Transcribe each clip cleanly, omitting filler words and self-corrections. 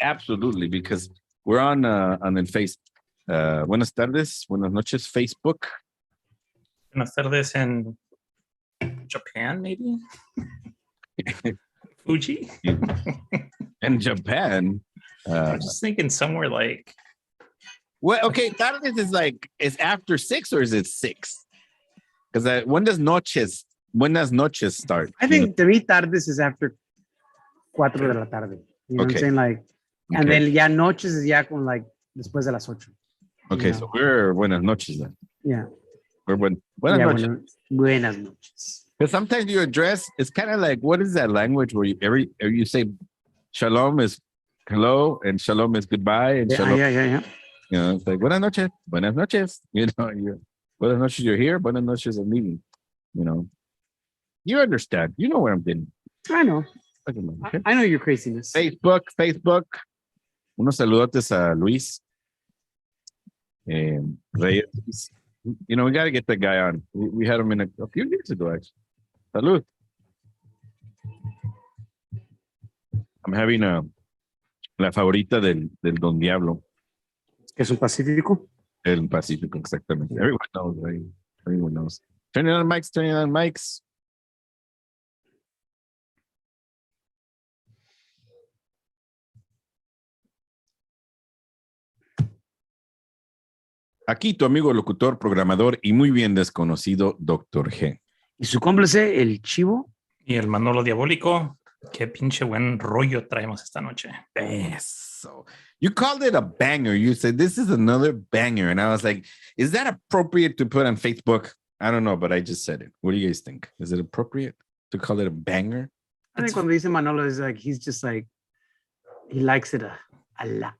Absolutely, because we're on the Face. Buenas tardes, buenas noches, Facebook. Buenas tardes in Japan, maybe? Fuji? In Japan. I'm just thinking somewhere like... Well, okay, tardes is like, is after 6 or is it 6? Because when does buenas noches start? I think 3 tardes is after 4 de la tarde. You know what I'm saying? Like, and then ya noches is ya con like después de las 8. Okay, so we're buenas noches then. Yeah. We're buenas noches. Buenas noches. Because sometimes you address, it's kind of like, what is that language where you say shalom is hello and shalom is goodbye and shalom. Yeah. You know, it's like buenas noches, buenas noches. You know, buenas noches, you're here, buenas noches, I'm leaving. You know, you understand. You know where I'm getting. I know. Okay. I know your craziness. Facebook. Unos saludotes a Luis. Reyes. You know, we got to get that guy on. We had him in a few years ago, actually. Salud. I'm having la favorita del Don Diablo. ¿Es un Pacífico? El Pacífico, exactamente. Everyone knows, right? Everyone knows. Turning on mics. Aquí tu amigo locutor, programador y muy bien desconocido, Dr. G. Y su cómplice, el Chivo. Y el Manolo Diabólico. Qué pinche buen rollo traemos esta noche. Eso. You called it a banger. You said, this is another banger. And I was like, is that appropriate to put on Facebook? I don't know, but I just said it. What do you guys think? Is it appropriate to call it a banger? I think cuando dice Manolo is like, he's just like, he likes it a lot.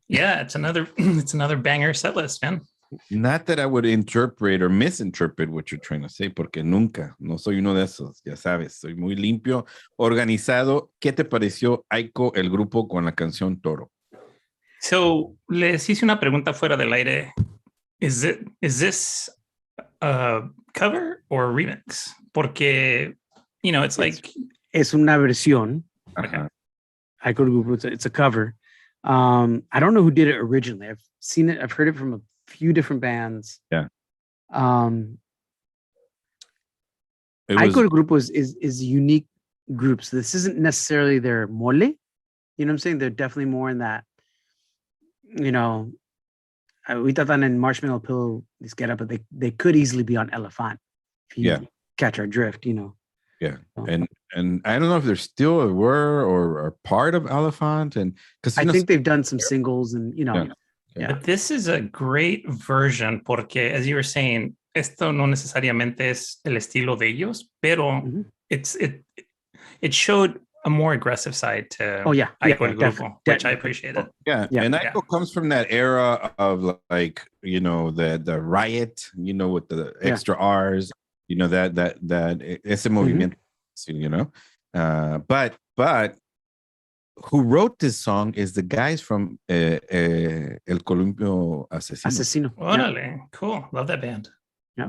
Yeah, it's another banger set list, man. Not that I would interpret or misinterpret what you're trying to say, porque nunca, no soy uno de esos, ya sabes, soy muy limpio, organizado. ¿Qué te pareció, Aiko, el grupo con la canción Toro? So, les hice una pregunta fuera del aire. Is this a cover or a remix? Porque, you know, it's like... Es una versión. Okay. Aiko el grupo, it's a cover. I don't know who did it originally. I've seen it. I've heard it from a few different bands. Yeah. Aiko el grupo is a unique group. So this isn't necessarily their mole. You know what I'm saying? They're definitely more in that, you know, we thought that in Marshmallow Pillow, this get up, but they could easily be on Elephant. If you catch our drift, you know. Yeah. And I don't know if they're still or are part of Elephant, and because I think they've done some singles and you know. Yeah. But this is a great version porque, as you were saying, esto no necesariamente es el estilo de ellos, pero it showed a more aggressive side to Aiko el grupo, which I appreciated. Yeah. And Aiko comes from that era of like, you know, the riot, you know, with the extra R's, you know, that ese movimiento, you know, but who wrote this song is the guys from El Columpio Asesino. Órale, cool. Love that band. Yeah.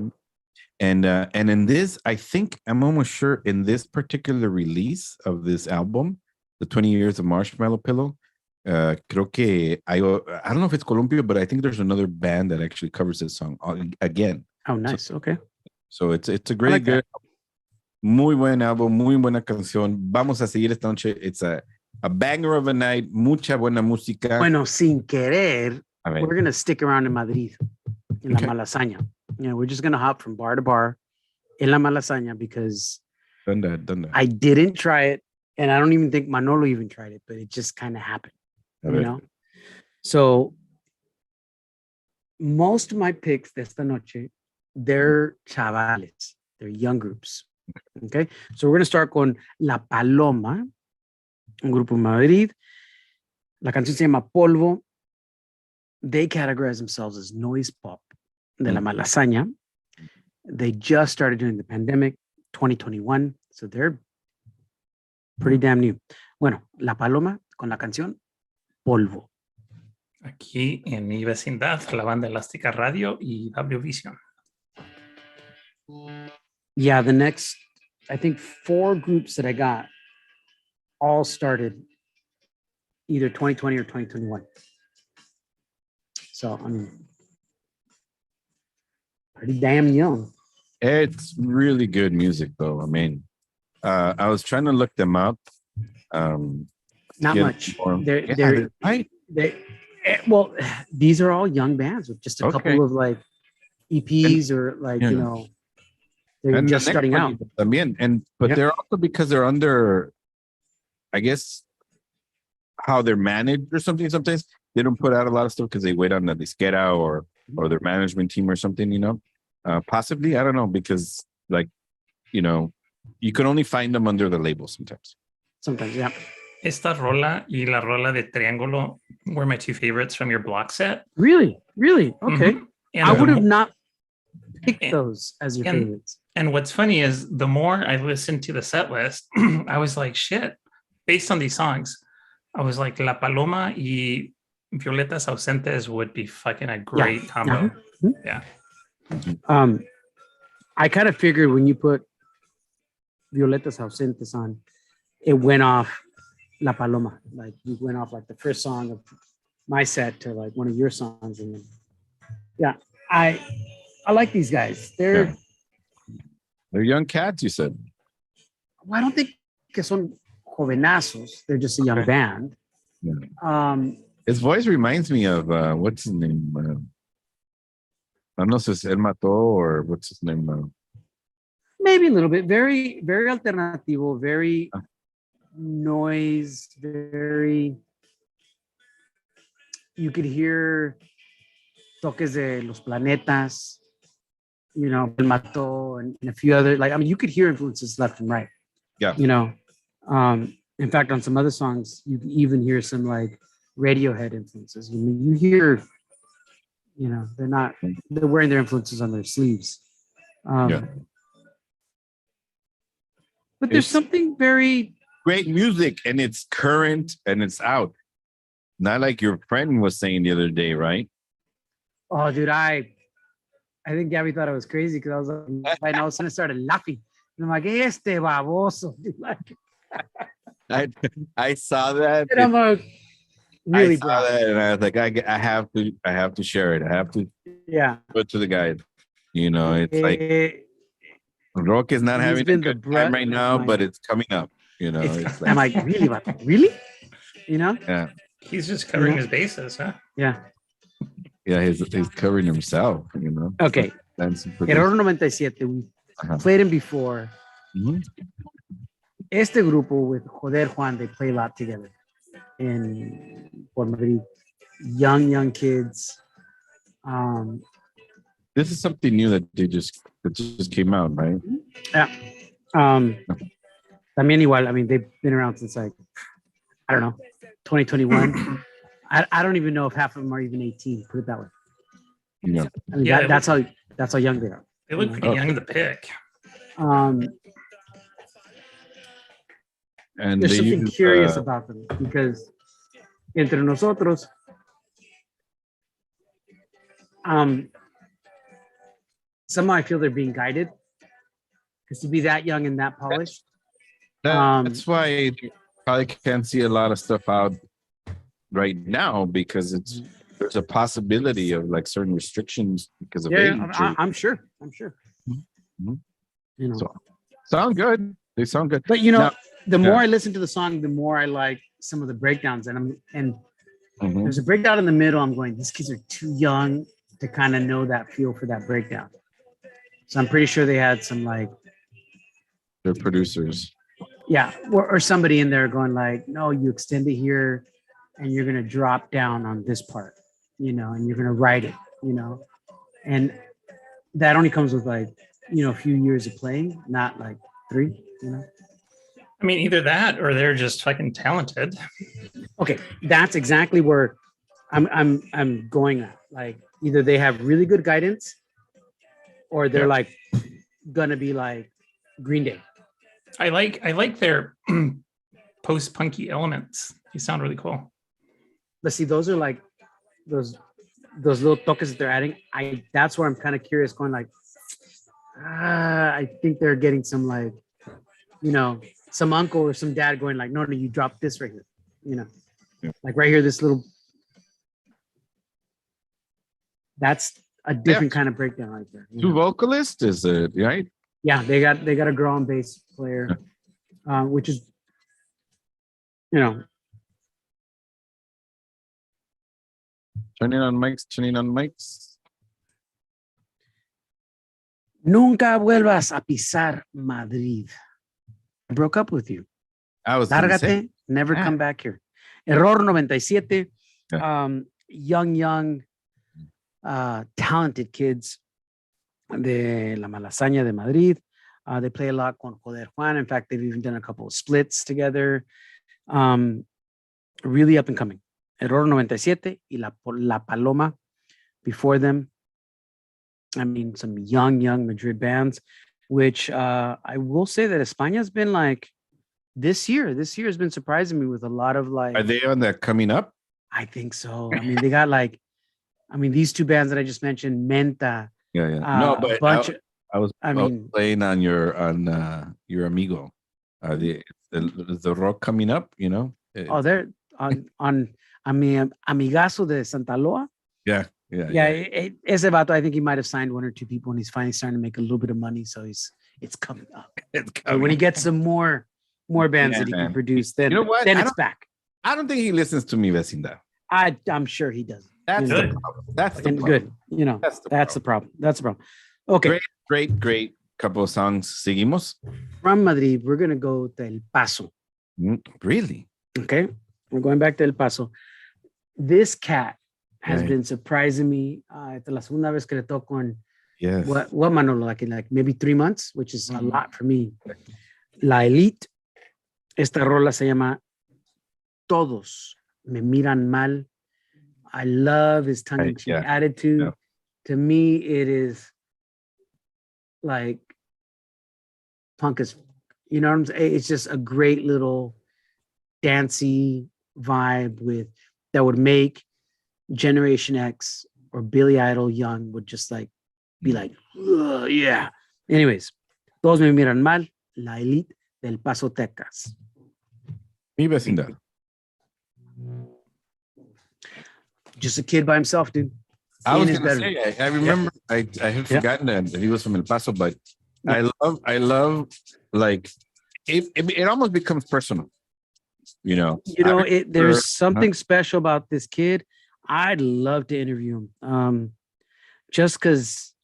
And in this, I think I'm almost sure in this particular release of this album, the 20 Years of Marshmallow Pillow, creo que I don't know if it's Columpio, but I think there's another band that actually covers this song again. Oh, nice. Okay. So it's a great, good, muy buen album, muy buena canción. Vamos a seguir esta noche. It's a banger of a night, mucha buena música. Bueno, sin querer, we're going to stick around in Madrid, in La Malasaña. You know, we're just going to hop from bar to bar in La Malasaña because done that. I didn't try it, and I don't even think Manolo even tried it, but it just kind of happened, you know? So most of my picks de esta noche, they're chavales, they're young groups, okay? So we're going to start con La Paloma, un grupo en Madrid. La canción se llama Polvo. They categorize themselves as noise pop de La Malasaña. They just started during the pandemic, 2021. So they're pretty damn new. Bueno, La Paloma con la canción Polvo. Aquí en mi vecindad, la banda Elástica Radio y DiavloVision. Yeah, the next, I think 4 groups that I got all started either 2020 or 2021. So, I mean, pretty damn young. It's really good music, though. I mean, I was trying to look them up. Not much. They're right. Well, these are all young bands with just a couple of like EPs or like, you know, they're just starting out. But they're also because they're under, I guess, how they're managed or something. Sometimes they don't put out a lot of stuff because they wait on the disquera or their management team or something, you know. Possibly, I don't know, because like, you know, you can only find them under the label sometimes. Sometimes, yeah. Esta rola y la rola de Triángulo were my two favorites from your block set. Really? Okay. Mm-hmm. I would have not picked those as your favorites. And what's funny is the more I listened to the set list, I was like, shit, based on these songs, I was like, La Paloma y Violetas Ausentes would be fucking a great combo. Yeah. I kind of figured when you put Violetas Ausentes on, it went off La Paloma. Like you went off like the first song of my set to like one of your songs. And then, I like these guys. They're young cats, you said. Well, I don't think que son jovenazos. They're just a young band. Yeah. His voice reminds me of what's his name? I don't know if it's El Mató or what's his name? Maybe a little bit. Very, very alternativo, very noise, very. You could hear toques de Los Planetas, you know, El Mató and a few other, like, I mean, you could hear influences left and right. Yeah. You know, in fact, on some other songs, you can even hear some like Radiohead influences. I mean, you hear, you know, they're wearing their influences on their sleeves. But there's something very great music, and it's current and it's out. Not like your friend was saying the other day, right? Oh, dude, I think Gabby thought I was crazy because I was like, and all of a sudden I started laughing. And I'm like, este baboso. I saw that. And I'm like, really, I saw that, and I was like, I have to share it. I have to put to the guy. You know, it's like Rock is not having a good time right now, but it's coming up. You know, it's like, I'm like, really, Vato? Really? You know? Yeah. He's just covering his bases, huh? Yeah. Yeah, he's covering himself, you know. Okay. Error 97, we played him before. Mm-hmm. Este grupo with Joder Juan, they play a lot together in Port Madrid. Young kids. This is something new that just came out, right? Yeah. También igual, I mean, they've been around since like, I don't know, 2021. I don't even know if half of them are even 18, put it that way. Yeah. I mean, that's how young they are. They look pretty young to pick. And there's something curious about them because entre nosotros, somehow I feel they're being guided because to be that young and that polished. That's why you probably can't see a lot of stuff out right now because there's a possibility of like certain restrictions because of age. I'm sure. Mm-hmm. You know, sound good. They sound good. But you know, the more I listen to the song, the more I like some of the breakdowns. And there's a breakdown in the middle. I'm going, these kids are too young to kind of know that feel for that breakdown. So I'm pretty sure they had some like they're producers. Yeah, or somebody in there going like, no, you extend it here and you're gonna drop down on this part, you know, and you're gonna write it, you know, and that only comes with like, you know, a few years of playing, not like 3, you know. I mean, either that or they're just fucking talented. Okay, that's exactly where I'm going at. Like, either they have really good guidance, or they're like gonna be like Green Day. I like their post-punky elements. They sound really cool. But see, those are like those little toques that they're adding. That's where I'm kind of curious, going like, I think they're getting some like, you know, some uncle or some dad going like, no, you drop this right here, you know. Like right here, this little. That's a different kind of breakdown right there. Two vocalists, is it right? Yeah, they got a girl on bass player, which is, Turning on mics. Nunca vuelvas a pisar Madrid. I broke up with you. I was gonna say, never come back here. Error 97. Young, talented kids de La Malasaña de Madrid. They play a lot con Joder Juan. In fact, they've even done a couple of splits together. Really up and coming. Error 97 y La Paloma before them. I mean, some young Madrid bands, which I will say that España's been like this year has been surprising me with a lot of like. Are they on that coming up? I think so. I mean, they got like, these two bands that I just mentioned, Menta. Yeah. No, but a bunch I was playing on your amigo. The rock coming up, they're on Amigazo de Santa Loa. Yeah. Ese vato, I think he might have signed one or two people, and he's finally starting to make a little bit of money. So it's coming up. When he gets some more bands that he can produce, then then it's back. I don't think he listens to me, Vecindad. I'm sure he doesn't. That's the problem. That's the problem. Good. That's the problem. That's the problem. Okay. Great couple of songs. Seguimos. From Madrid, we're going to go to El Paso. Really? Okay. We're going back to El Paso. This cat has been surprising me. Esta la segunda vez que le toco en what Manolo, like maybe 3 months, which is a lot for me. La Elite. Esta rola se llama Todos Me Miran Mal. I love his tongue-in-cheek attitude. Yeah. To me, it is like punk as, what I'm saying? It's just a great little dancey vibe that would make Generation X or Billy Idol young would just like be like, yeah. Anyways, Todos Me Miran Mal, La Elite del Paso, Texas. Mi vecindad. Just a kid by himself, dude. I was gonna say, I remember, I had forgotten that he was from El Paso, but I love like it almost becomes personal, there's something special about this kid. I'd love to interview him, just because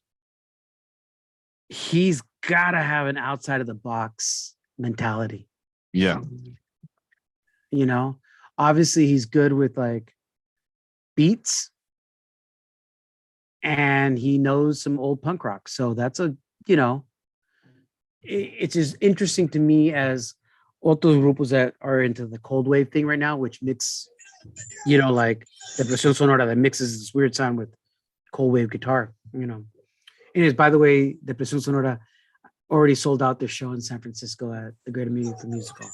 he's gotta have an outside of the box mentality. Yeah, obviously he's good with like beats, and he knows some old punk rock. So that's it's just interesting to me as otros grupos that are into the cold wave thing right now, which mix, like Depresión Sonora that mixes this weird sound with cold wave guitar, Anyways, by the way, Depresión Sonora already sold out their show in San Francisco at the Greater Meaningful Music Hall.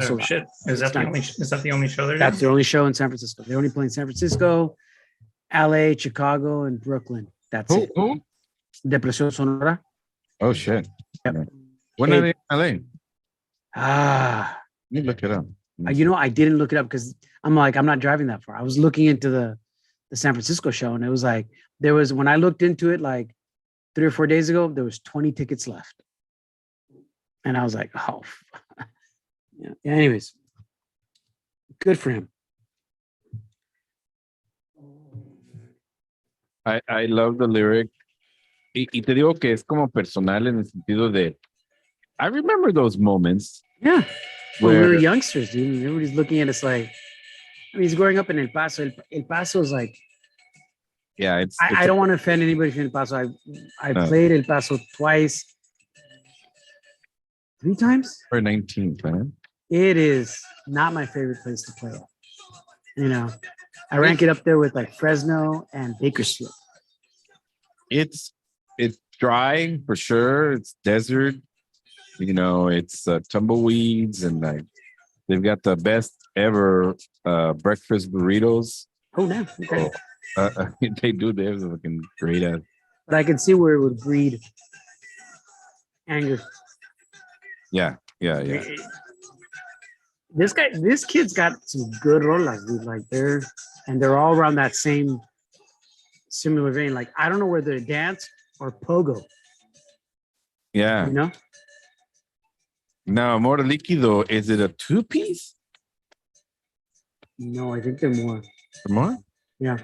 Oh shit! Is that the only show they're doing? That's their only show in San Francisco. They only play in San Francisco, LA, Chicago, and Brooklyn. That's it. Depresión Sonora. Oh shit! Yep. When are they in LA? Let me look it up. I didn't look it up because I'm not driving that far. I was looking into the San Francisco show, and it was like when I looked into it like 3 or 4 days ago, there was 20 tickets left, and I was like, oh. Yeah. Anyways, good for him. I love the lyric. Y te digo que es como personal en el sentido de I remember those moments. Yeah. When we were youngsters, dude. Everybody's looking at us like, he's growing up in El Paso. El Paso is like, yeah, I don't want to offend anybody from El Paso. I played El Paso twice. 3 times? For 19th, man. It is not my favorite place to play at. I rank it up there with like Fresno and Bakersfield. It's dry for sure. It's desert. It's tumbleweeds, and like they've got the best ever breakfast burritos. Oh, no. Okay. They do. They're looking great at. But I can see where it would breed anger. Yeah. this kid's got some good rolas, dude. Like they're all around that same similar vein. Like I don't know whether they're dance or pogo. Yeah. You know? Now, Amor Líquido, is it a 2-piece? No, I think they're more. More? Yeah.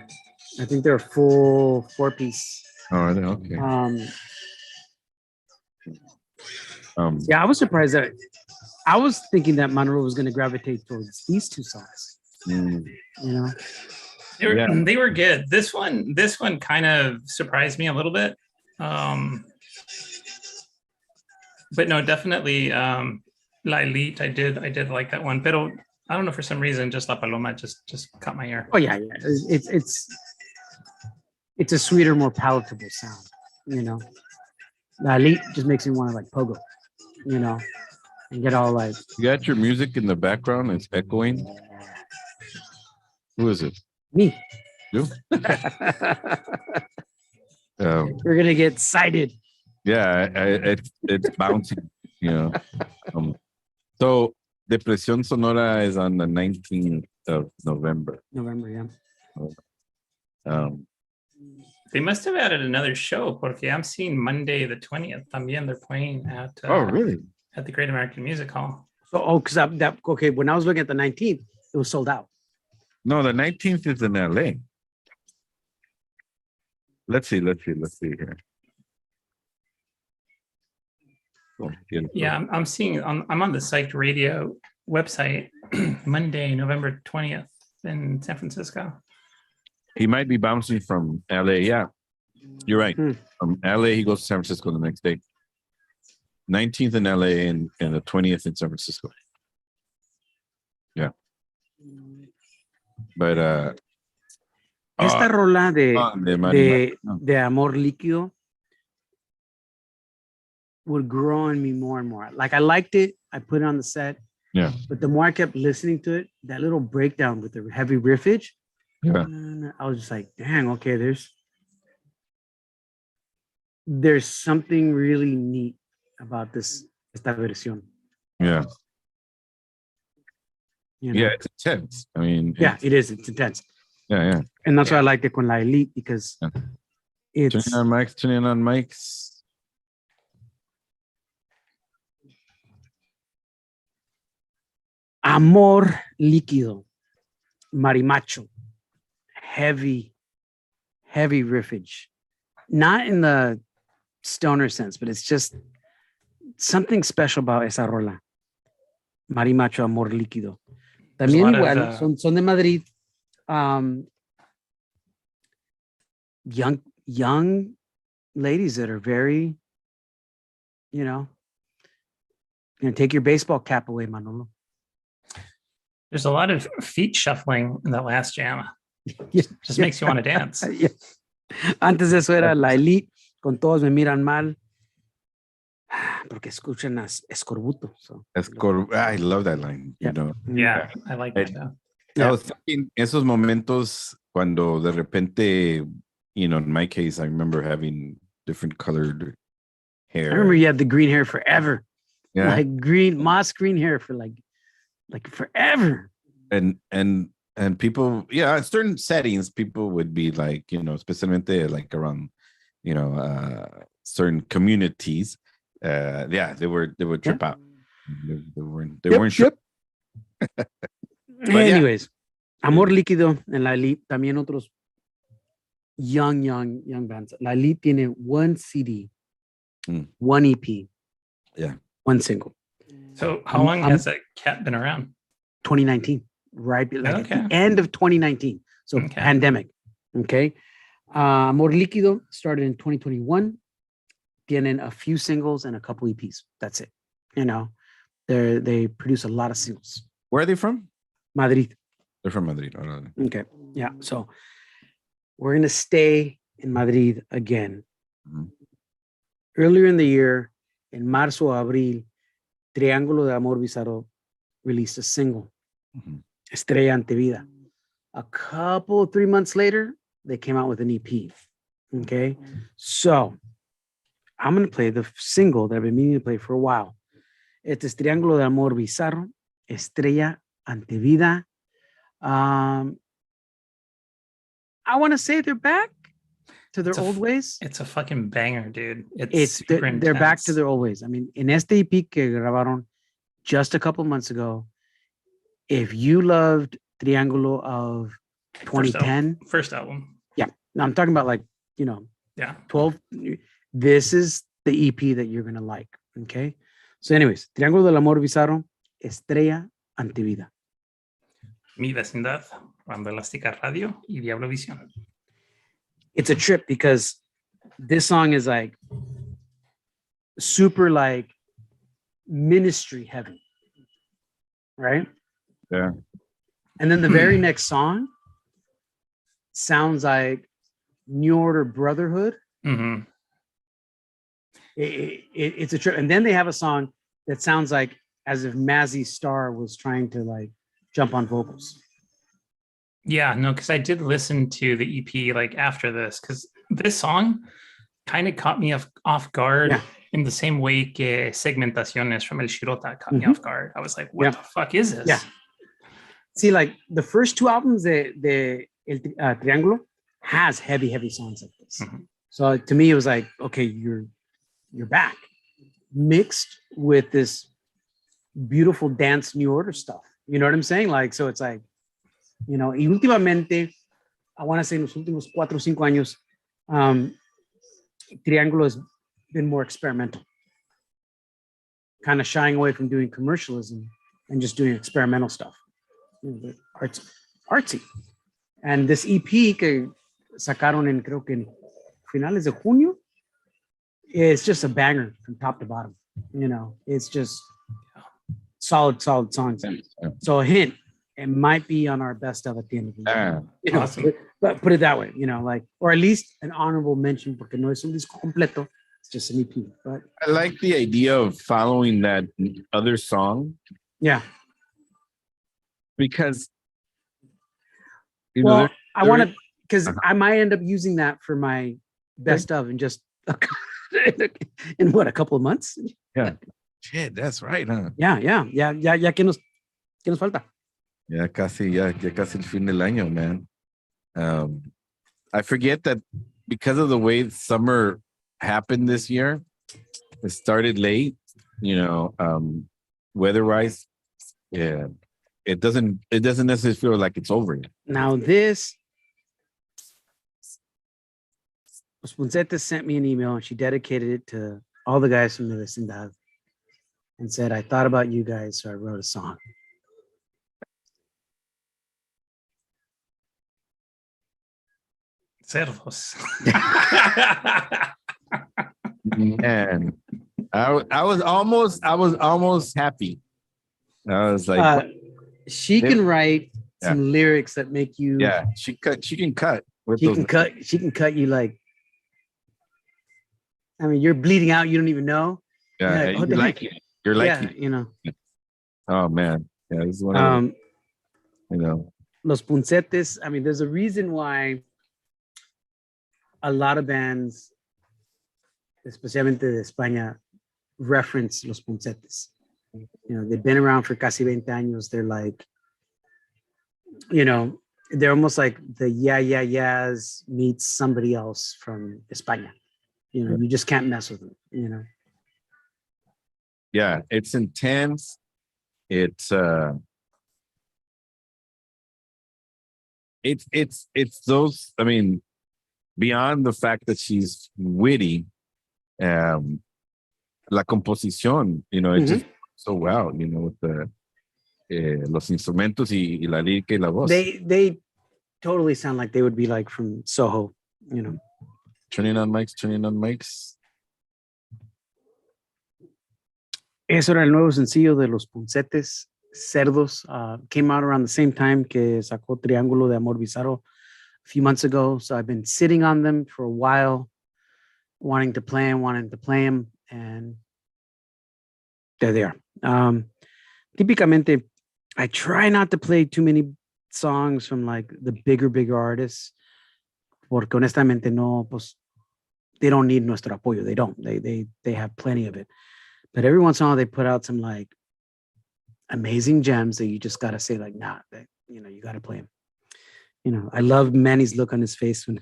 I think they're a full 4-piece. Oh, are they? Okay. Yeah, I was surprised that I was thinking that Monroe was going to gravitate towards these two songs. You know, they were good. This one kind of surprised me a little bit. But no, definitely La Elite. I did like that one. Pero I don't know, for some reason, just La Paloma just caught my ear. Oh yeah. It's a sweeter, more palatable sound. You know, La Elite just makes me want to like pogo. You know, and get all like. You got your music in the background. It's echoing. Who is it? Me. You? We're gonna get cited. Yeah, it's bouncing. You know. So Depresión Sonora is on the 19th of November. Yeah. They must have added another show, porque I'm seeing Monday the 20th. También they're playing at really? At the Great American Music Hall. So because okay, when I was looking at the 19th, it was sold out. No, the 19th is in LA. Let's see here. Yeah, I'm seeing I'm on the Psyched Radio website Monday, November 20th in San Francisco. He might be bouncing from LA. Yeah, you're right. From LA, he goes to San Francisco the next day. 19th in LA and the 20th in San Francisco. Yeah. But esta rola de Amor Líquido would grow on me more and more. Like I liked it, I put it on the set. Yeah. But the more I kept listening to it, that little breakdown with the heavy riffage, I was just like, dang, okay, there's something really neat about esta versión. Yeah. You know? Yeah, it's intense. I mean, it is. It's intense. Yeah. And that's why I liked it con La Elite, because it's turning on mics. Amor Líquido, Marimacho, heavy riffage. Not in the stoner sense, but it's just something special about esa rola. Marimacho, Amor Líquido. También igual, son de Madrid. Young ladies that are very, take your baseball cap away, Manolo. There's a lot of feet shuffling in that last jam. Just makes you want to dance. Yeah. Antes de eso era La Elite, con todos me miran mal, porque escuchan escorbuto. So. I love that line. Yeah. You know. Yeah, I like that. I was thinking esos momentos cuando de repente, in my case, I remember having different colored hair. I remember you had the green hair forever. Yeah. Like moss green hair for like forever. And people, in certain settings, people would be like, specifically like around, certain communities. They would trip out. They weren't sure. Anyways, Amor Líquido en La Elite, también otros young bands. La Elite tiene one CD, one EP, one single. So how long has that cat been around? 2019, right? At the end of 2019. So pandemic. Okay. Amor Líquido started in 2021. Tienen a few singles and a couple EPs. That's it. They produce a lot of singles. Where are they from? Madrid. They're from Madrid. Oh, okay. Yeah. So we're going to stay in Madrid again. Mm-hmm. Earlier in the year, in marzo, abril, Triángulo de Amor Bizarro released a single, Estrella Ante Vida. A couple, 3 months later, they came out with an EP. Okay. So I'm going to play the single that I've been meaning to play for a while. Este es Triángulo de Amor Bizarro, Estrella ante vida. I want to say they're back to their old ways. It's a fucking banger, dude. They're back to their old ways. I mean, in este EP que grabaron just a couple months ago, if you loved Triángulo of 2010, first album. Yeah. No, I'm talking about 12. This is the EP that you're going to like. Okay. So anyways, Triángulo del Amor Bizarro, Estrella ante Vida. Mi Vecindad, Banda Elástica Radio y DiavloVision. It's a trip because this song is like super like ministry heavy. Right? Yeah. And then the very next song sounds like New Order Brotherhood. Mm-hmm. It's a trip. And then they have a song that sounds like as if Mazzy Star was trying to like jump on vocals. Yeah, no, because I did listen to the EP like after this, because this song kind of caught me off guard in the same way que Segmentaciones from El Shirota caught me off guard. I was like, what the fuck is this? Yeah. See, like the first two albums de El Triángulo has heavy songs like this. Mm-hmm. So to me, it was like, okay, you're back, mixed with this beautiful dance New Order stuff. You know what I'm saying? Like, so it's like, y últimamente, I want to say en los últimos 4 o 5 años, Triángulo has been more experimental, kind of shying away from doing commercialism and just doing experimental stuff. Artsy. And this EP que sacaron en, creo que en finales de junio, it's just a banger from top to bottom. It's just solid songs. So a hint, it might be on our best of at the end of the year. Awesome. But put it that way, or at least an honorable mention, porque no es un disco completo, it's just an EP. But I like the idea of following that other song. Yeah. Because I want to, because I might end up using that for my best of in just in what, a couple of months? Yeah. Shit, that's right, huh? Yeah. ¿Qué nos falta? Ya casi el fin del año, man. I forget that because of the way summer happened this year, it started late, weather-wise. Yeah. It doesn't necessarily feel like it's over yet. Now this, Los Puncetes sent me an email and she dedicated it to all the guys from the Vecindad and said, I thought about you guys, so I wrote a song. Cerdos. Man, I was almost happy. I was like, she can write some lyrics that make you. Yeah, she can cut. She can cut you like. I mean, you're bleeding out. You don't even know. Yeah, you're like it. You're like it. Oh man, yeah, this is one of them, Los Puncetes. I mean, there's a reason why a lot of bands, especialmente de España, reference Los Puncetes. They've been around for casi 20 años. They're like, they're almost like the yeahs meets somebody else from España. You just can't mess with them, Yeah, it's intense. It's those, I mean, beyond the fact that she's witty, la composición, it's just so well, with the los instrumentos y la lírica y la voz. They totally sound like they would be like from Soho, Turning on mics. Eso era el nuevo sencillo de Los Puncetes, Cerdos. Came out around the same time que sacó Triángulo de Amor Bizarro a few months ago. So I've been sitting on them for a while, wanting to play them, and there they are. Típicamente, I try not to play too many songs from like the bigger artists, porque honestamente no, pues, they don't need nuestro apoyo. They don't. They have plenty of it. But every once in a while, they put out some like amazing gems that you just got to say like, nah, that, you know, you got to play them. You know, I love Manny's look on his face when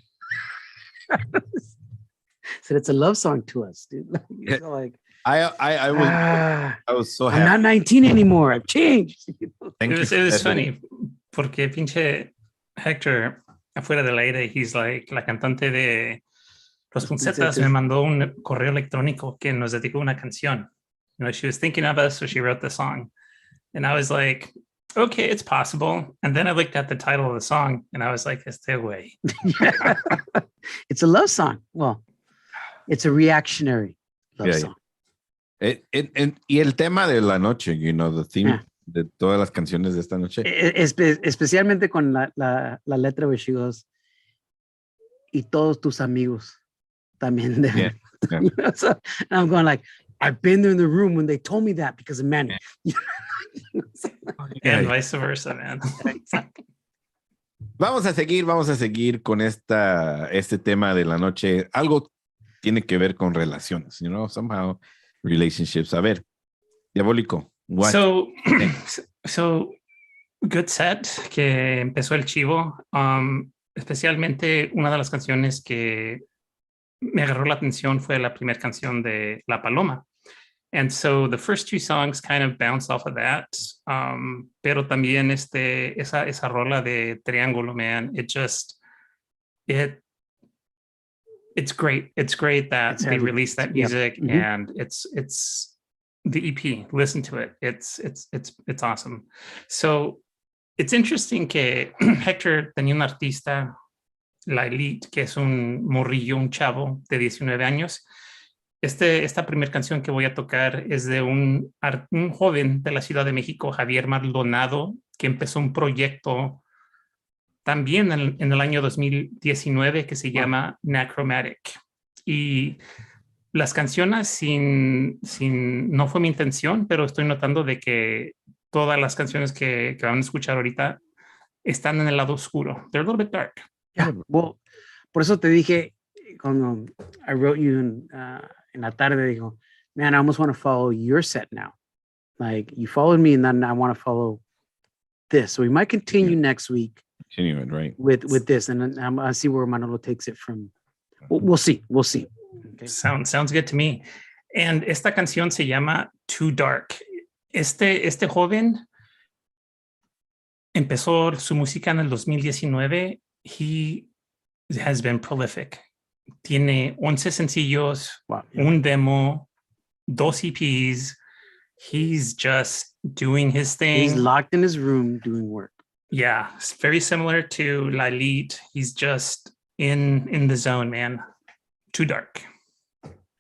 said it's a love song to us, dude. Like, I was so happy. I'm not 19 anymore. I've changed. It was funny porque pinche Hector afuera del aire, he's like la cantante de Los Puncetas me mandó un correo electrónico que nos dedicó una canción. You know, she was thinking of us, so she wrote the song. And I was like, okay, it's possible. And then I looked at the title of the song and I was like, este way. It's a love song. Well, it's a reactionary love song. Y el tema de la noche, you know, the theme de todas las canciones de esta noche. Especialmente con la letra where she goes, y todos tus amigos también. You know, so, and I'm going like, I've been there in the room when they told me that because of Manny. And vice versa, man. Vamos a seguir con este tema de la noche. Algo tiene que ver con relaciones, you know, somehow relationships. A ver, Diabólico. What? So good set que empezó el chivo. Especialmente una de las canciones que me agarró la atención fue la primera canción de La Paloma. And so the first two songs kind of bounce off of that. Pero también esa rola de Triángulo, man, it's great. It's great that they released that music. Yep. And it's the EP. Listen to it. It's awesome. So it's interesting que Hector tenía un artista, La Elite, que es un morrillo, un chavo de 19 años. Esta primera canción que voy a tocar es de un joven de la Ciudad de México, Javier Maldonado, que empezó un proyecto también en el año 2019 que se llama Nachromatic. Y las canciones no fue mi intención, pero estoy notando de que todas las canciones que van a escuchar ahorita están en el lado oscuro. They're a little bit dark. Yeah, well, por eso te dije cuando I wrote you en la tarde, digo, man, I almost want to follow your set now. Like you followed me, and then I want to follow this. So we might continue next week. Continuing, right? With this, and then I'll see where Manolo takes it from. We'll see. Okay. Sounds good to me. And esta canción se llama Too Dark. Este joven empezó su música en el 2019. He has been prolific. Tiene 11 sencillos, un demo, 2 EPs. He's just doing his thing. He's locked in his room doing work. Yeah, it's very similar to La Elite. He's just in the zone, man. Too Dark.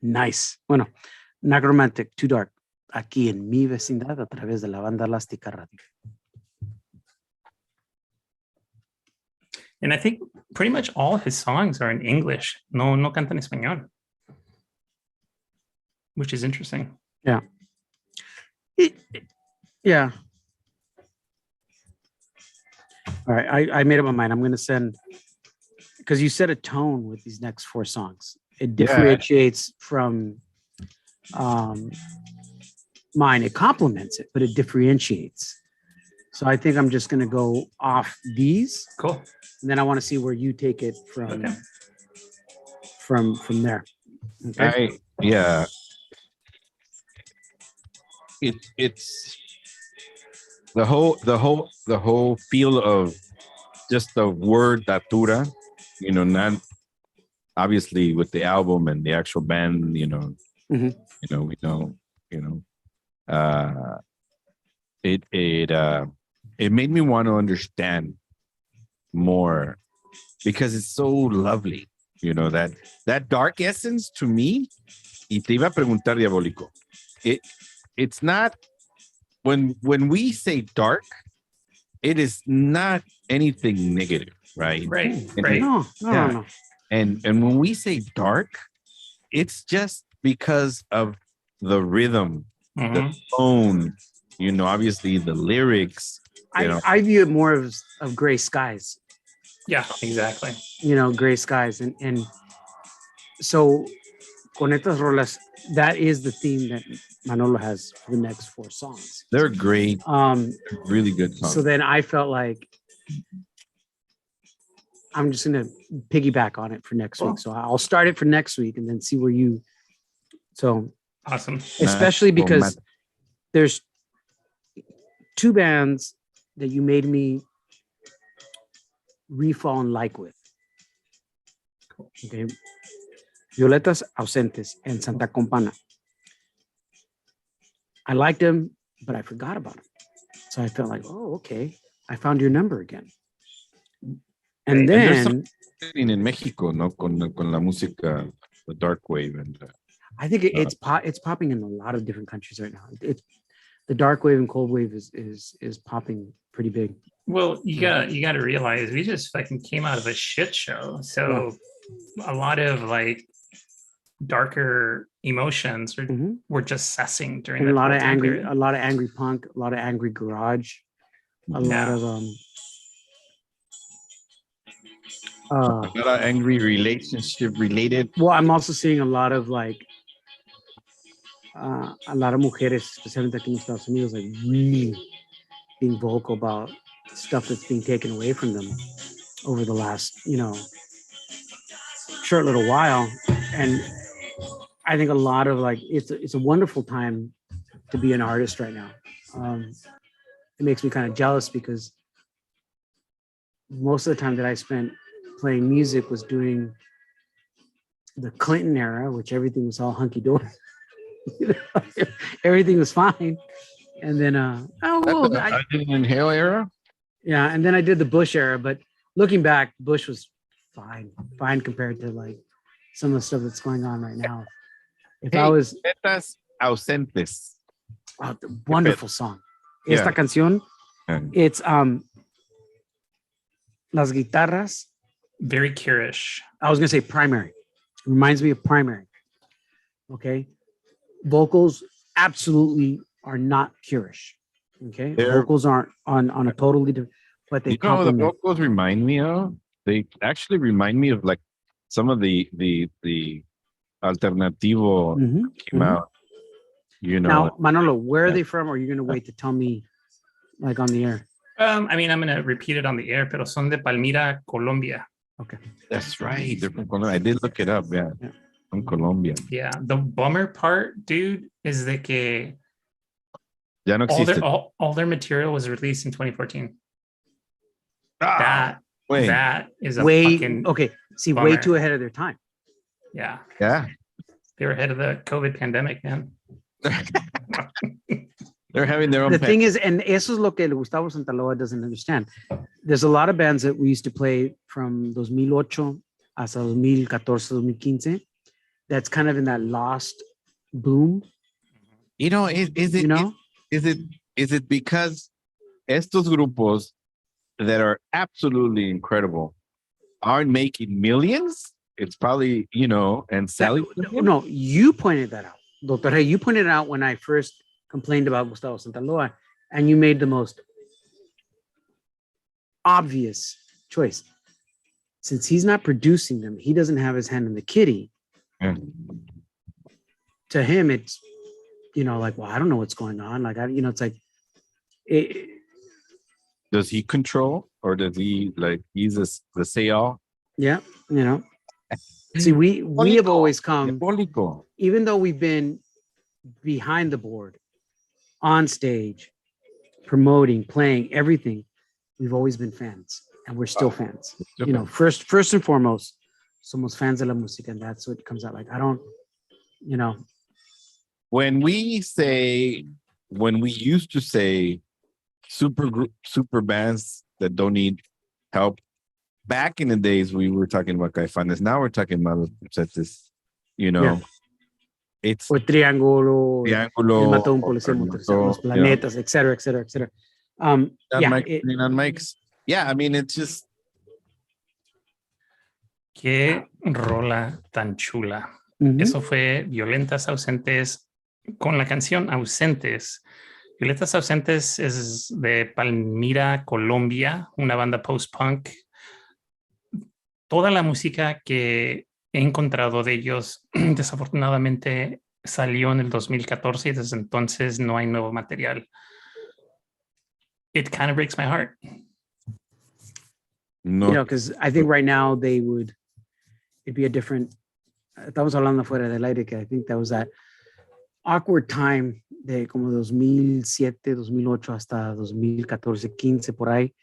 Nice. Bueno, Nachromatic, Too Dark. Aquí en mi vecindad a través de la banda elástica radio. And I think pretty much all his songs are in English. No canta en español. Which is interesting. Yeah. Yeah. All right. I made up my mind. I'm going to send, because you set a tone with these next 4 songs. It differentiates from mine. It complements it, but it differentiates. So I think I'm just going to go off these. Cool. And then I want to see where you take it from there. Okay. It's the whole feel of just the word datura, you know, not obviously with the album and the actual band, you know, it made me want to understand more because it's so lovely, you know, that dark essence to me. Y te iba a preguntar, Diabólico, it's not when we say dark, it is not anything negative, right? Right. No. And when we say dark, it's just because of the rhythm, the tone, you know, obviously the lyrics. I view it more of gray skies. Yeah, exactly. You know, gray skies. And so con estas rolas, that is the theme that Manolo has for the next 4 songs. They're great. Really good songs. So then I felt like I'm just going to piggyback on it for next week. So I'll start it for next week and then see where you. So awesome. Especially because there's 2 bands that you made me re-fall in like with. Okay. Violetas Ausentes and Santa Compana. I liked them, but I forgot about them. So I felt like, oh, okay. I found your number again. And then in Mexico, no, con la música, the dark wave, and I think it's popping in a lot of different countries right now. It's the dark wave and cold wave is popping pretty big. Well, you gotta realize we just fucking came out of a shit show, so a lot of like darker emotions were just cessing during a lot of angry punk, a lot of angry garage, a lot of angry relationship related. Well, I'm also seeing a lot of like a lot of mujeres, especially aquí en Estados Unidos, like really being vocal about stuff that's being taken away from them over the last, short little while. And I think a lot of like it's a wonderful time to be an artist right now. It makes me kind of jealous because most of the time that I spent playing music was doing the Clinton era, which everything was all hunky-dory. Everything was fine. And then I did an Inhale era. Yeah, and then I did the Bush era, but looking back, Bush was fine compared to like some of the stuff that's going on right now. If I was Violetas Ausentes. Oh, the wonderful song. Esta canción, it's las guitarras. Very Cure-ish. I was gonna say Primary. It reminds me of Primary. Okay. Vocals absolutely are not Cure-ish. Okay. Vocals aren't on a totally different, but they complement. The vocals remind me of? They actually remind me of like some of the alternativo came out. Now, Manolo, where are they from? Or are you gonna wait to tell me like on the air? I mean, I'm gonna repeat it on the air, pero son de Palmira, Colombia. Okay. That's right. They're from Colombia. I did look it up. Yeah. From Colombia. Yeah. The bummer part, dude, is de que ya no existe. all their material was released in 2014. That is a way fucking bummer. Way too ahead of their time. Yeah. Yeah. They were ahead of the COVID pandemic, man. They're having their own. The thing is, and eso es lo que Gustavo Santaloa doesn't understand. There's a lot of bands that we used to play from 2008 hasta 2014, 2015. That's kind of in that lost boom. Is it because estos grupos that are absolutely incredible aren't making millions? It's probably, and selling. No, you pointed that out. Doctor Hey, you pointed it out when I first complained about Gustavo Santaloa, and you made the most obvious choice. Since he's not producing them, he doesn't have his hand in the kitty. Yeah. To him, it's, like, well, I don't know what's going on. Like, it's like. Does he control, or does he, like, he's the say-all? Yeah, See, we have always come, even though we've been behind the board, on stage, promoting, playing, everything, we've always been fans, and we're still fans. First and foremost, somos fans de la música, and that's what comes out. Like, I don't, When we used to say super bands that don't need help, back in the days we were talking about Caifanes. Now we're talking about this, it's or Triángulo, El Matón, Policía Motorizada, Los Planetas, etc. Mics. Yeah, I mean, it's just. Qué rola tan chula. Eso fue Violetas Ausentes con la canción Ausentes. Violetas Ausentes es de Palmira, Colombia, una banda post-punk. Toda la música que he encontrado de ellos, desafortunadamente salió en el 2014 y desde entonces no hay nuevo material. It kind of breaks my heart. No. You know, because I think right now it'd be a different, estamos hablando fuera del aire, que I think that was that awkward time de como 2007, 2008 hasta 2014, 15 por ahí,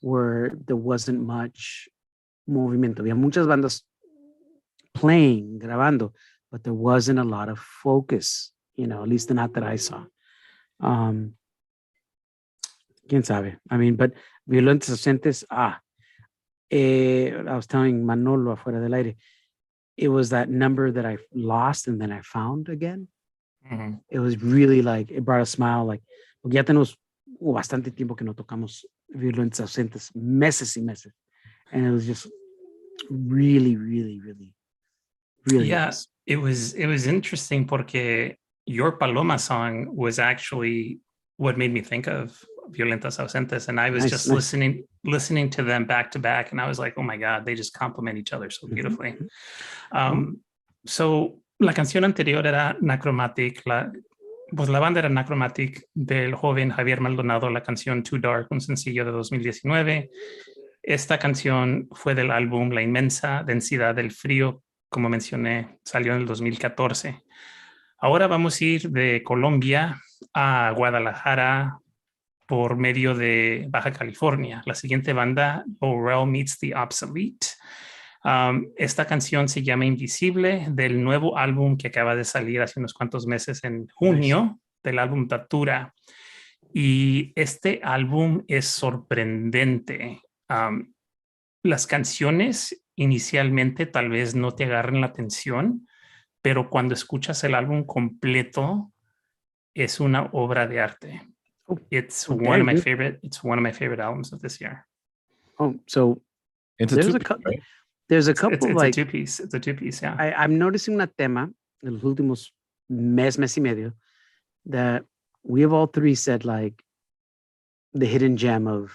where there wasn't much movimiento. Había muchas bandas playing, grabando, but there wasn't a lot of focus, you know, at least not that I saw. Quién sabe. I mean, but Violentos Ausentes, I was telling Manolo afuera del aire, it was that number that I lost and then I found again. Mm-hmm. It was really like, it brought a smile, like, porque ya tenemos bastante tiempo que no tocamos Violentos Ausentes, meses y meses. And it was just really, really, really, really nice. It was interesting porque your Paloma song was actually what made me think of Violentas Ausentes, and I was just listening to them back to back, and I was like, oh my god, they just complement each other so beautifully. So la canción anterior era Nachromatic, pues la banda era Nachromatic del joven Javier Maldonado, la canción Too Dark, un sencillo de 2019. Esta canción fue del álbum La inmensa densidad del frío, como mencioné, salió en el 2014. Ahora vamos a ir de Colombia a Guadalajara por medio de Baja California. La siguiente banda, Laurel Meets the Obsolete. Esta canción se llama Invisible, del nuevo álbum que acaba de salir hace unos cuantos meses en junio, del álbum Datura. Y este álbum es sorprendente. Las canciones inicialmente tal vez no te agarren la atención, pero cuando escuchas el álbum completo es una obra de arte. It's one of my favorite albums of this year. Oh, so it's a two-piece, right? There's a couple it's like a two-piece. It's a two-pice, yeah. I'm noticing una tema en los últimos mes y medio that we have all three said like the hidden gem of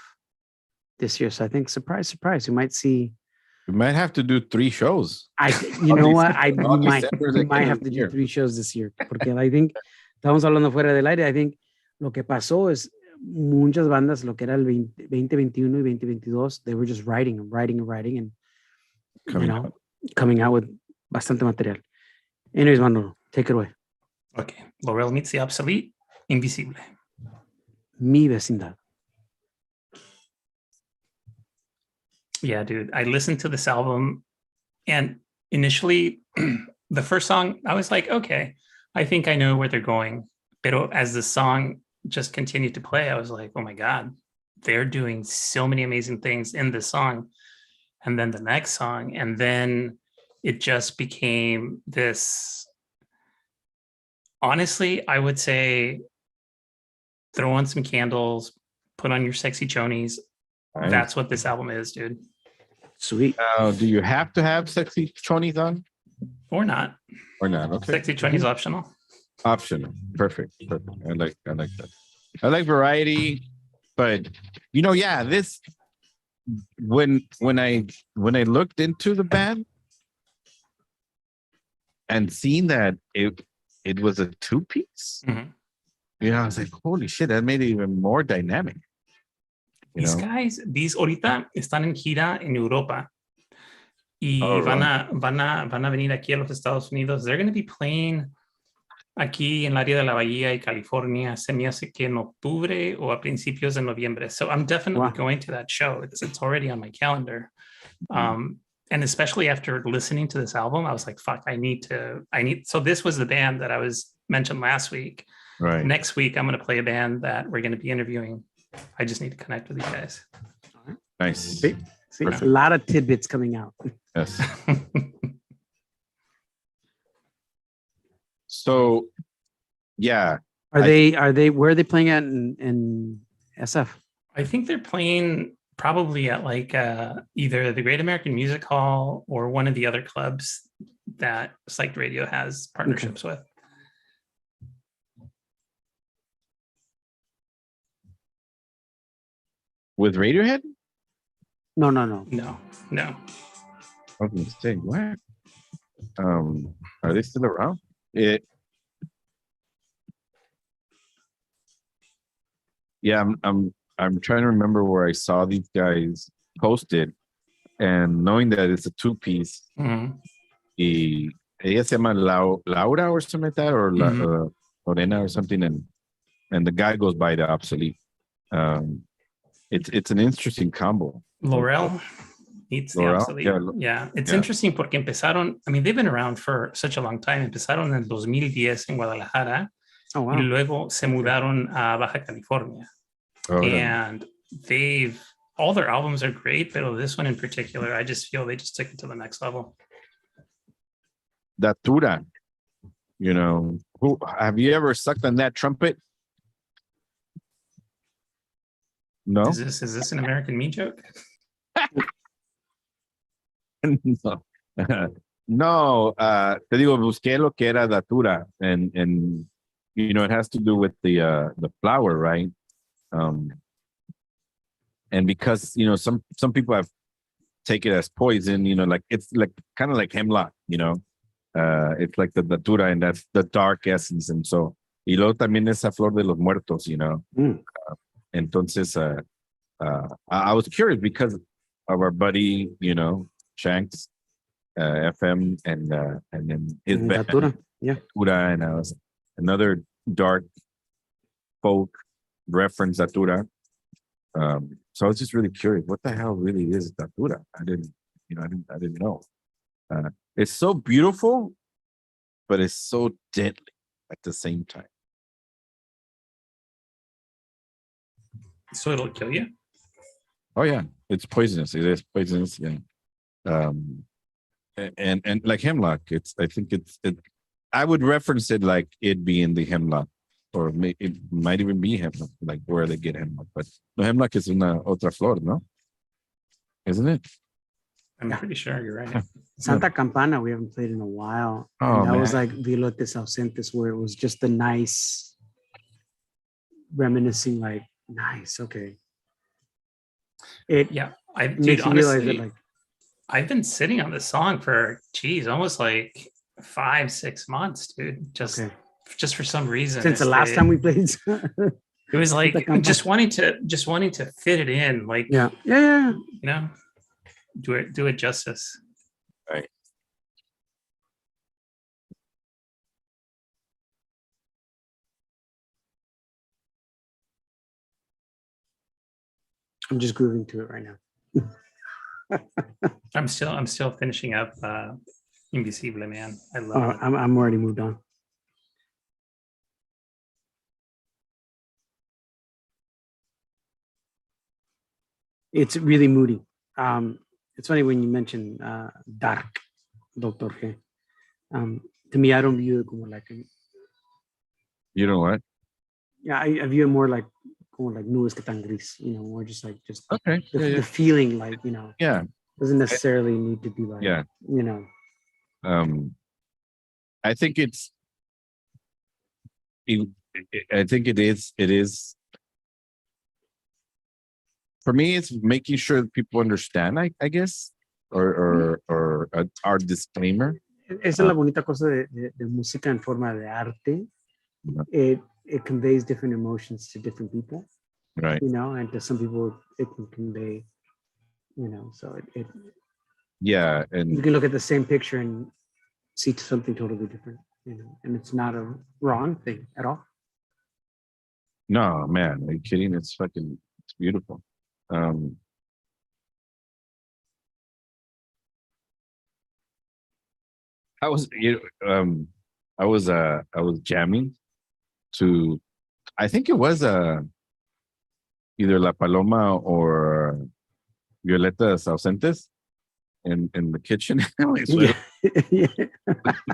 this year. So I think surprise, surprise, we might see. We might have to do 3 shows. You know what? We might have to do 3 shows this year. Porque I think, estamos hablando fuera del aire, I think lo que pasó es muchas bandas, lo que era el 2021 y 2022, they were just writing and coming out with bastante material. Anyways, Manolo, take it away. Okay. Laurel Meets the Obsolete, Invisible. Mi vecindad. Yeah, dude. I listened to this album and initially the first song, I was like, okay, I think I know where they're going. Pero as the song just continued to play, I was like, oh my God, they're doing so many amazing things in this song. And then the next song, and then it just became this, honestly, I would say, throw on some candles, put on your sexy chonies. Nice. That's what this album is, dude. Sweet. Do you have to have sexy chonies on? Or not. Okay. Sexy chonies optional. Optional. Perfect. I like that. I like variety, but this when I looked into the band and seen that it was a 2-piece, I was like, holy shit, that made it even more dynamic. These guys, ahorita están en gira en Europa y van a venir aquí a los Estados Unidos. They're going to be playing aquí en el área de la Bahía y California, se me hace que en octubre o a principios de noviembre. So I'm definitely going to that show. It's already on my calendar. And especially after listening to this album, I was like, fuck, so this was the band that I was mentioned last week. Right. Next week, I'm going to play a band that we're going to be interviewing. I just need to connect with you guys. Nice. See, a lot of tidbits coming out. Yes. So, yeah. Are they? Where are they playing at in SF? I think they're playing probably at like either the Great American Music Hall or one of the other clubs that Psyched Radio has partnerships with. With Radiohead? No. I was gonna say, what? Are they still around? Yeah, I'm trying to remember where I saw these guys posted, and knowing that it's a two-piece. Y ella se llama Laura or something like that, or Lorena or something, and the guy goes by the Obsolete. It's an interesting combo. Laurel meets the Obsolete. Yeah, it's interesting porque empezaron, I mean, they've been around for such a long time. Empezaron en 2010 en Guadalajara. Oh, wow. Y luego se mudaron a Baja California. And all their albums are great, but this one in particular, I just feel they just took it to the next level. Datura, have you ever sucked on that trumpet? No. Is this an American Me joke? No, te digo, busqué lo que era datura, and it has to do with the flower, right? And because some people have take it as poison, like it's like kind of like hemlock, it's like the datura, and that's the dark essence, and so y luego también esa flor de los muertos, entonces I was curious because of our buddy, Shanks, FM, and then his band, Datura, yeah, Datura, and I was another dark folk reference datura. So I was just really curious, what the hell really is datura? I didn't know. It's so beautiful, but it's so deadly at the same time. So it'll kill you? Oh yeah, it's poisonous. It is poisonous. Yeah. And like hemlock, I think I would reference it like it being the hemlock, or it might even be hemlock, like where they get hemlock. But no, hemlock is una otra flor, no? Isn't it? I'm pretty sure you're right. Santa Campana, we haven't played in a while. Oh, and that man. was like Vilotes Ausentes, where it was just a nice, reminiscing, like, nice, okay. Dude, honestly, I've been sitting on this song for, almost like 5-6 months, dude. Just for some reason. Since the last time we played. It was like just wanting to fit it in, like yeah. Do it justice. Right. I'm just grooving to it right now. I'm still finishing up Invisible, man. I love it. I'm already moved on. It's really moody. It's funny when you mention dark, Dr. G. To me, I don't view it como like you know what? Yeah, I view it more like nubes que tan gris, more just okay. The feeling, like, yeah, doesn't necessarily need to be like, I think it is for me, it's making sure that people understand, I guess, or our disclaimer. Esa es la bonita cosa de música en forma de arte. It conveys different emotions to different people, right? And to some people it can convey, so it yeah, and you can look at the same picture and see something totally different, and it's not a wrong thing at all. No, man, are you kidding? It's beautiful. I was jamming to, I think it was either La Paloma or Violetas Ausentes in the kitchen.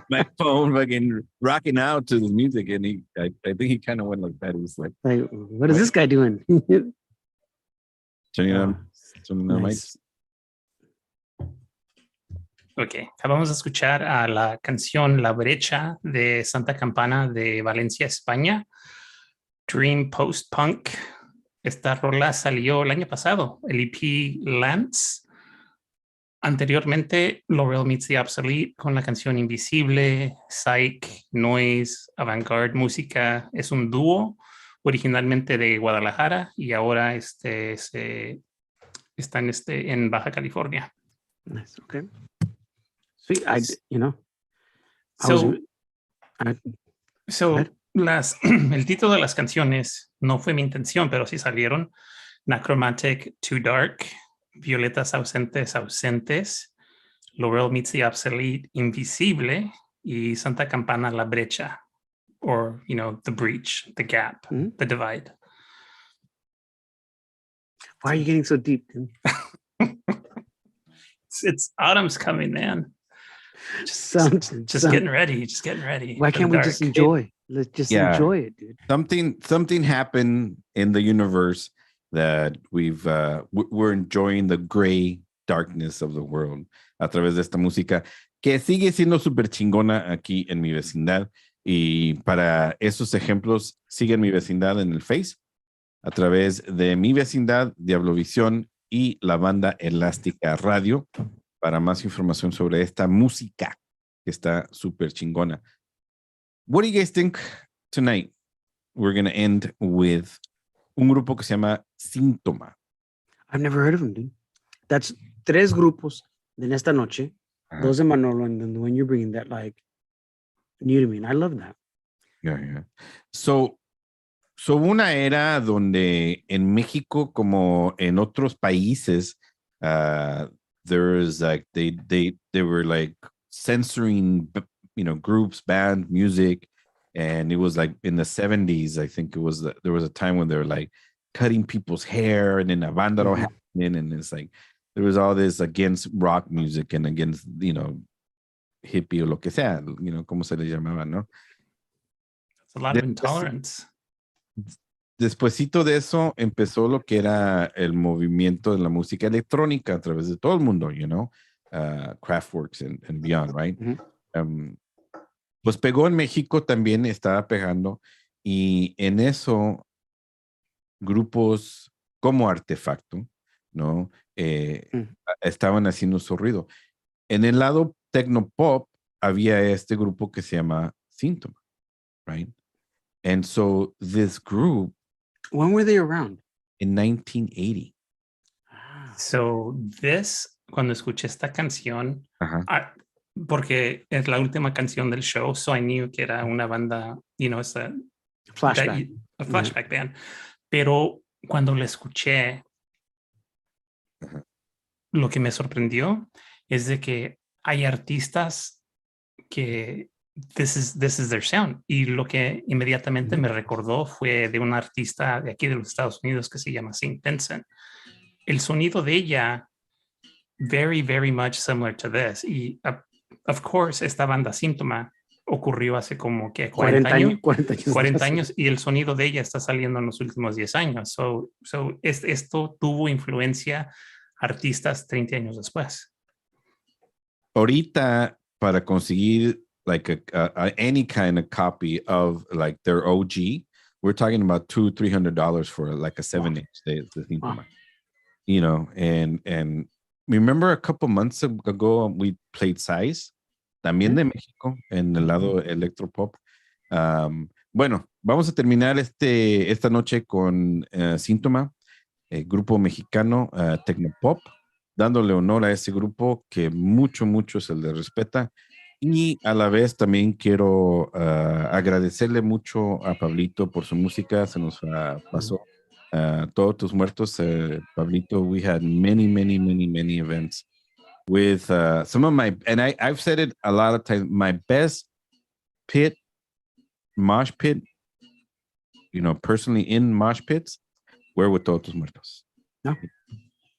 My phone fucking rocking out to the music, and I think he kind of went like that. He was like, what is this guy doing? Turning on mics. Ok, acabamos de escuchar a la canción La Brecha de Santa Campana de Valencia, España. Dream Post-Punk. Esta rola salió el año pasado, el EP Lance. Anteriormente, L'Oreal Meets the Obsolete con la canción Invisible, Psych, Noise, Avantgarde Música. Es un dúo originalmente de Guadalajara y ahora están en Baja California. Nice. Okay. Sweet. I So, was, el título de las canciones no fue mi intención, pero sí salieron. Nachromatic, Too Dark, Violetas Ausentes, Ausentes, L'Oreal Meets the Obsolete, Invisible, y Santa Campana, La Brecha, or, the breach, the gap, the divide. Why are you getting so deep, dude? It's autumn's coming, man. Just getting ready. Just getting ready. Why can't we just enjoy? Let's just enjoy it, dude. Something happened in the universe that we're enjoying the gray darkness of the world a través de esta música que sigue siendo súper chingona aquí en mi vecindad. Y para esos ejemplos, sigue en mi vecindad en el Face a través de mi vecindad, DiavloVision y la banda Elástica Radio para más información sobre esta música que está súper chingona. What do you guys think tonight? We're going to end with un grupo que se llama Síntoma. I've never heard of them, dude. That's 3 grupos de esta noche. Dos de Manolo, and then the one you're bringing that like new to me. And I love that. Yeah. So una era donde en México como en otros países there is like they were like censoring groups, band music, and it was like in the 70s. I think there was a time when they were like cutting people's hair and then a vándalo happening, and it's like there was all this against rock music and against hippie o lo que sea, como se le llamaba, ¿no? It's a lot of intolerance. Despuésito de eso empezó lo que era el movimiento de la música electrónica a través de todo el mundo, Kraftwerks and beyond, right? Pues pegó en México también, estaba pegando, y en eso grupos como Artefacto, ¿no? Estaban haciendo su ruido. En el lado tecnopop había este grupo que se llama Síntoma, right? And so this group, when were they around? In 1980. So cuando escuché esta canción, porque es la última canción del show, so I knew que era una banda, flashback. A flashback band. Pero cuando la escuché, lo que me sorprendió es de que hay artistas que this is their sound. Y lo que inmediatamente me recordó fue de una artista de aquí de los Estados Unidos que se llama Saint Vincent. El sonido de ella, very, very much similar to this. Y, of course, esta banda Síntoma ocurrió hace como que 40 años. 40 años y el sonido de ella está saliendo en los últimos 10 años. So esto tuvo influencia artistas 30 años después. Ahorita, para conseguir like any kind of copy of like their OG, we're talking about $200-300 for like a 7-inch de Síntoma. And remember a couple months ago we played Size, también de México, en el lado electropop. Bueno, vamos a terminar esta noche con Síntoma, grupo mexicano tecnopop, dándole honor a ese grupo que mucho se le respeta. Y a la vez también quiero agradecerle mucho a Pablito por su música. Se nos pasó Todos Tus Muertos. Pablito, we had many events with some of my, and I've said it a lot of times, my best mosh pit, personally in mosh pits, were with Todos Tus Muertos. No.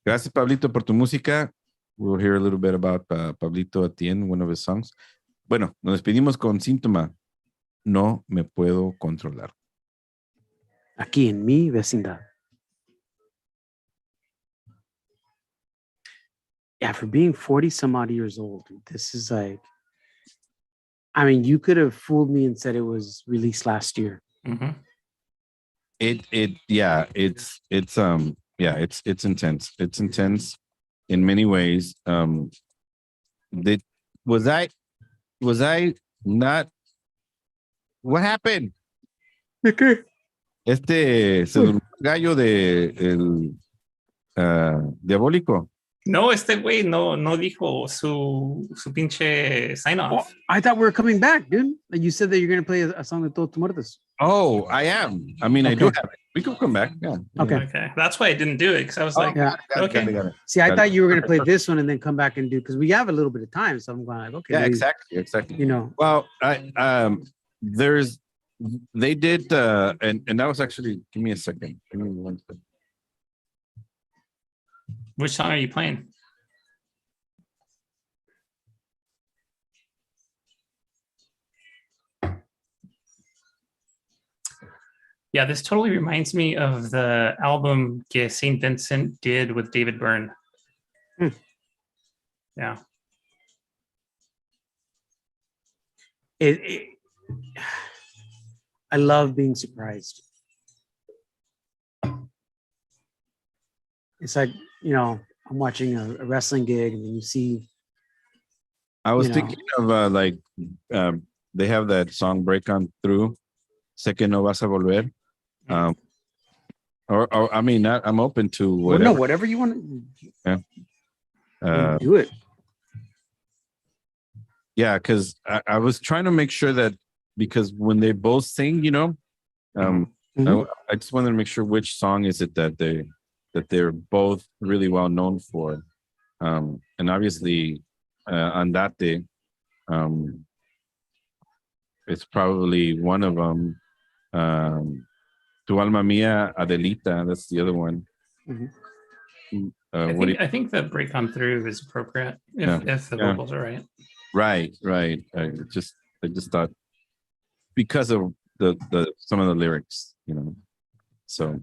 Gracias, Pablito, por tu música. We'll hear a little bit about Pablito at the end, one of his songs. Bueno, nos despedimos con Síntoma. No me puedo controlar. Aquí en mi vecindad. Yeah, for being 40 some odd years old, this is like, I mean, you could have fooled me and said it was released last year. Mm-hmm. It's intense. It's intense. in many ways. Did was I not? What happened? ¿De qué? Se durmió el gallo de el diabólico. No, este güey no dijo su pinche sign Oh, off. I thought we were coming back, dude. Like you said that you're going to play a song de Todos Tus Muertos. Oh, I am. I mean, I do have it. We could come back. Yeah. Okay. Okay. That's why I didn't do it, because I was like, yeah. Got it. See, I Got thought it. you were going to play this one and then come back and do, because we have a little bit of time. So I'm going like, okay. Yeah, maybe, exactly. You know. Well, they did, and that was actually, give me a second. Give me one second. which song are you playing? Yeah, this totally reminds me of the album que St. Vincent did with David Byrne. Yeah. I love being surprised. It's like, you know, I'm watching a wrestling gig and then you see. I was thinking of they have that song Break On Through, Sé que no vas a volver. Or I mean, I'm open to whatever. Well, no, whatever you want to do it. Yeah, because I was trying to make sure that, because when they both sing, you know, I just wanted to make sure which song is it that they're both really well known for. And obviously Andate, it's probably one of them. Tu alma mia, Adelita, that's the other one. I think the Break On Through is appropriate if the vocals are right. Right. I just thought, because of the some of the lyrics, you know. So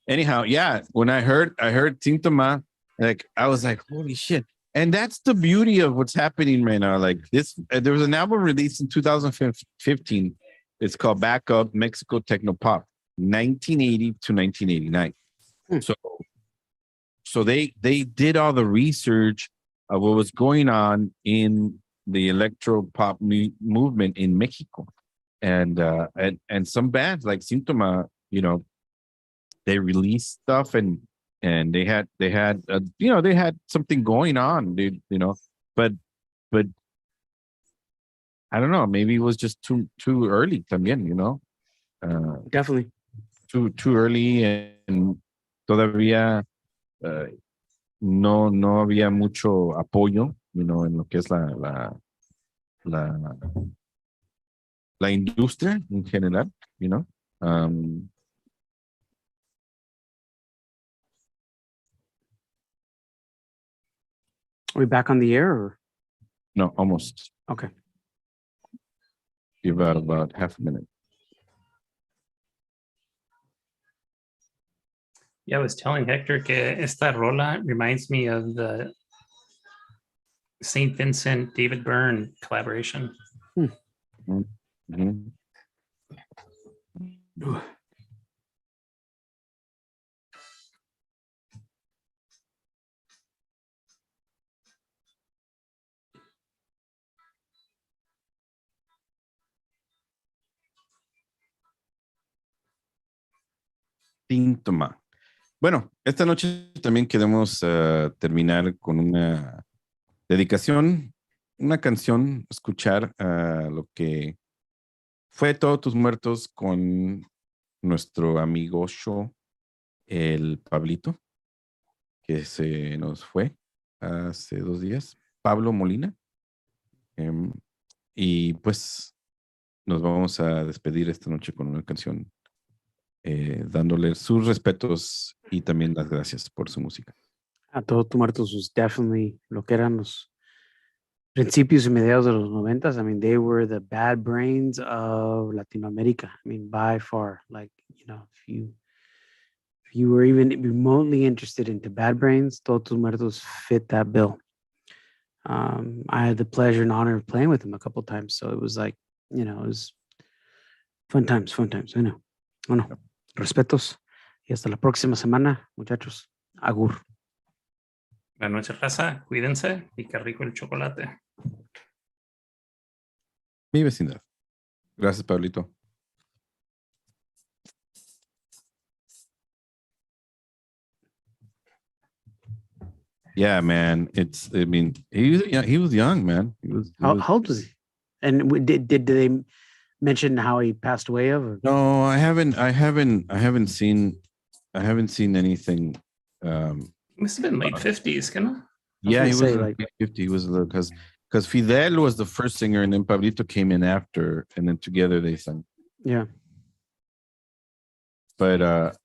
anyhow, yeah, when I heard Síntoma, like I was like, holy shit. And that's the beauty of what's happening right now. Like this, there was an album released in 2015. It's called Back Up Mexico Techno Pop, 1980 to 1989. So they did all the research of what was going on in the electro pop movement in Mexico, and some bands like Síntoma, you know, they released stuff and they had you know, they had something going on, dude, you know, but I don't know, maybe it was just too early también, you know. Definitely too early, and todavía no había mucho apoyo, you know, en lo que es la industria en general, you know. Are we back on the air or? No, almost. Okay. Give out about half a minute. Yeah, I was telling Hector que esta rola reminds me of the St. Vincent David Byrne collaboration. Síntoma. Bueno, esta noche también queremos terminar con una dedicación, una canción, escuchar lo que fue Todos Tus Muertos con nuestro amigo show, el Pablito, que se nos fue hace 2 días, Pablo Molina. Y pues nos vamos a despedir esta noche con una canción, dándole sus respetos y también las gracias por su música. A Todos Tus Muertos was definitely lo que eran los principios y mediados de los 90s. I mean, they were the Bad Brains of Latinoamérica. I mean, by far. Like, you know, if you were even remotely interested into Bad Brains, Todos Tus Muertos fit that bill. I had the pleasure and honor of playing with them a couple of times, so it was like, you know, it was fun times. I know. Bueno, respetos y hasta la próxima semana, muchachos. Agur. Buenas noches, raza. Cuídense y qué rico el chocolate. Mi vecindad. Gracias, Pablito. Yeah, man. I mean, he was young, man. How old was he? And did they mention how he passed away of? Or? No, I haven't seen anything. Must have been late 50s, ¿no? Yeah, he was like 50. He was because Fidel was the first singer, and then Pablito came in after, and then together they sang. Yeah. But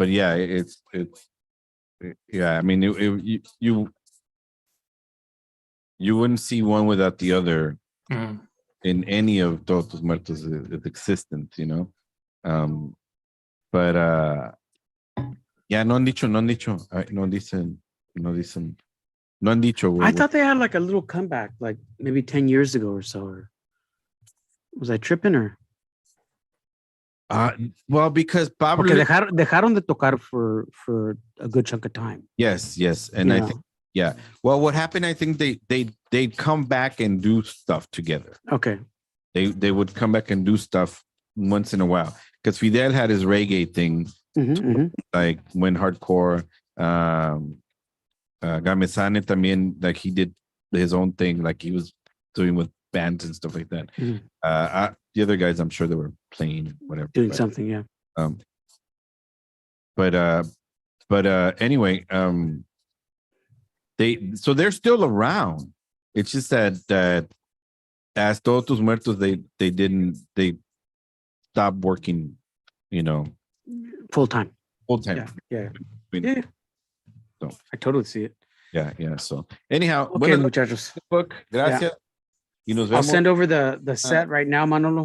yeah, it's yeah. I mean, you wouldn't see one without the other in any of Todos Tus Muertos' existence, you know. But yeah, no han dicho, no han dicho. I thought they had like a little comeback, like maybe 10 years ago or so. Or was I tripping or? Well, because Pablo dejaron de tocar for a good chunk of time. Yes, and I think well, what happened? I think they'd come back and do stuff together. Okay. They would come back and do stuff once in a while because Fidel had his reggae thing, like when hardcore. Gamesane también, like he did his own thing, like he was doing with bands and stuff like that. The other guys, I'm sure they were playing whatever, doing something, yeah. But anyway, they're still around. It's just that as Todos Tus Muertos, they stopped working, you know, full time. Yeah. So I totally see it. Yeah. So anyhow, okay, muchachos. Book. Gracias. Yeah. I'll send over the set right now, Manolo.